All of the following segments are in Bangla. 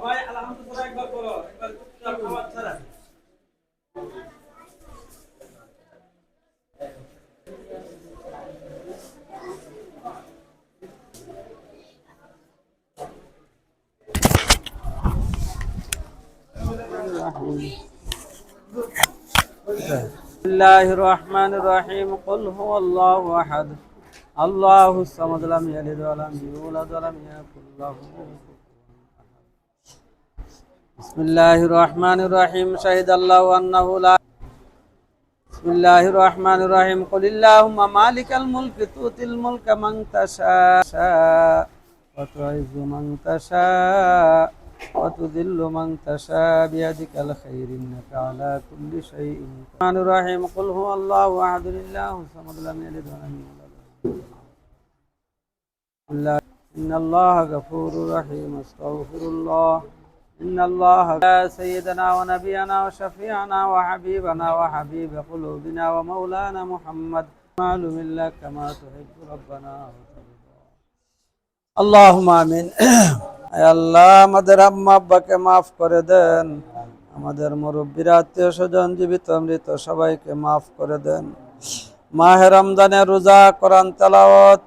সবাই আলহামদুলিল্লাহ একবার করো, একবার চুপচাপ খাবার ছাড়া। بسم الله الرحمن الرحيم قل هو الله أحد الله الصمد لم يلد ولم يولد ولم يكن له كفوا أحد. بسم الله الرحمن الرحيم شهد الله أنه لا. بسم الله الرحمن الرحيم قل اللهم مالك الملك تؤتي الملك من تشاء وتعز من تشاء وتذل من تشاء بيدك الخير إنك على كل شيء قدير. الرحمن الرحيم قل هو الله أحد الله الصمد لم يلد ولم يولد إن الله غفور رحيم استغفر الله إن الله يا سيدنا ونبينا وشفيعنا وحبيبنا وحبيب قلوبنا ومولانا محمد معلوم لك كما تحب ربنا وترضى اللهم آمين. আল্লাহ আমাদের আম্মা আব্বাকে মাফ করে দেন, আমাদের মুরব্বীরা আত্মীয় স্বজন জীবিত মৃত সবাইকে মাফ করে দেন। মাহে রমজানে রোজা, কোরআন তেলাওয়াত,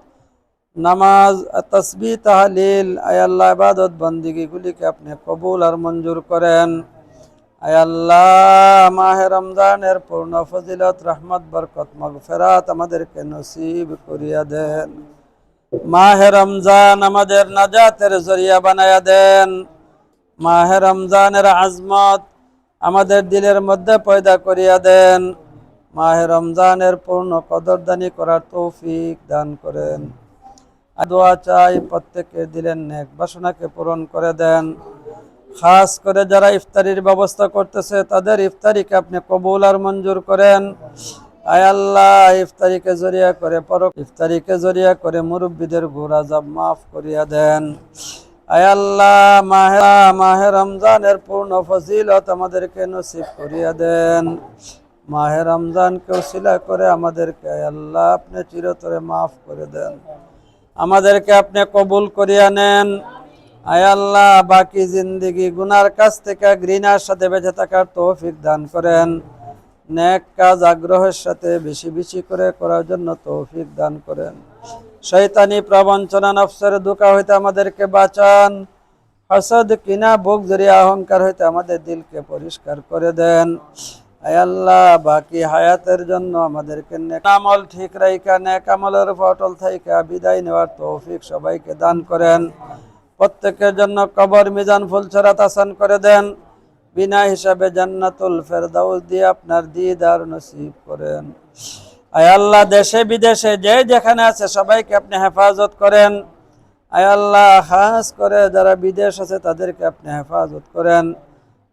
নামাজ, তাসবিহ, তাহলিল, আয় আল্লাহ ইবাদত বন্দেগী গুলিকে আপনি কবুল আর মঞ্জুর করেন। আয় আল্লাহ মাহে রমজানের পূর্ণ ফজিলত, রহমত, বরকত, মাগফিরাত আমাদেরকে নসিব করিয়া দেন। মাহে রমজান আমাদের নাজাতের জরিয়া বানায়া দেন। মাহে রমজানের আজমত আমাদের দিলের মধ্যে পয়দা করিয়া দেন। মাহে রমজানের পূর্ণ কদরদানি করার তৌফিক দান করেন। দোয়া চাই প্রত্যেকের দিলের নেক বাসনাকে পূরণ করে দেন। খাস করে যারা ইফতারির ব্যবস্থা করতেছে তাদের ইফতারিকে আপনি কবুল আর মঞ্জুর করেন। আয় আল্লাহ ইফতারিকে জরিয়া করে মুরব্বীদের গুনাহ আযাব মাফ করিয়া দেন। আয় আল্লাহ মাহে রমজানের পূর্ণ ফজিলত আমাদেরকে নসিব করিয়া দেন। মাহে রমজানকে ওসিলা করে আমাদেরকে আয় আল্লাহ আপনি চিরতরে মাফ করে দেন, আমাদেরকে আপনি কবুল করিয়া নেন। আয় আল্লাহ বাকি জিন্দেগি গুনার কাছ থেকে ঘৃণার সাথে বেঁচে থাকার তৌফিক দান করেন। নেক কাজ আগ্রহের সাথে বেশি বেশি করে করার জন্য তৌফিক দান করেন। শয়তানি প্রবঞ্চনা নফসের ধোঁকা হইতে আমাদেরকে বাঁচান। হাসদ, কিনা, বুগজরি, অহংকার হইতে আমাদের দিলকে পরিষ্কার করে দেন। আয় আল্লাহ বাকি হায়াতের জন্য আমাদেরকে নেক আমল ঠিক রাইখা নেক আমলের ফটল থাইকা বিদায় নেওয়ার তৌফিক সবাইকে দান করেন। প্রত্যেকের জন্য কবর মিজান ফুলছরাত আসান করে দেন। বিনা হিসাবে জান্নাতুল ফেরদাউস দিয়ে আপনার দিদার নসিব করেন। আয় আল্লাহ দেশে বিদেশে যে যেখানে আছে সবাইকে আপনি হেফাজত করেন। আয় আল্লাহ খাস করে যারা বিদেশ আছে তাদেরকে আপনি হেফাজত করেন।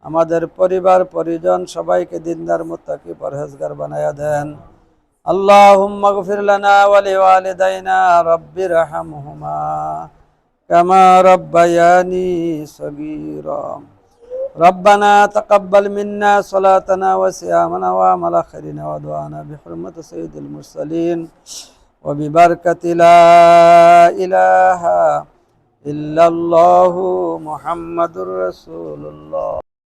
আমাদের পরিবার পরিজন সবাইকে দিনদার মুত্তাকি পরহেজগার বানায়া দেন। আল্লাহুম্মা গফির লানা ওয়া লিওয়ালিদাইনা রাব্বিরহামহুমা কামা রাব্বায়ানি সগীরা। ربنا تقبل منا صلاتنا وصيامنا وعمل خيرنا ودعانا بحرمة سيد المرسلين وببركة لا إله إلا الله محمد رسول الله.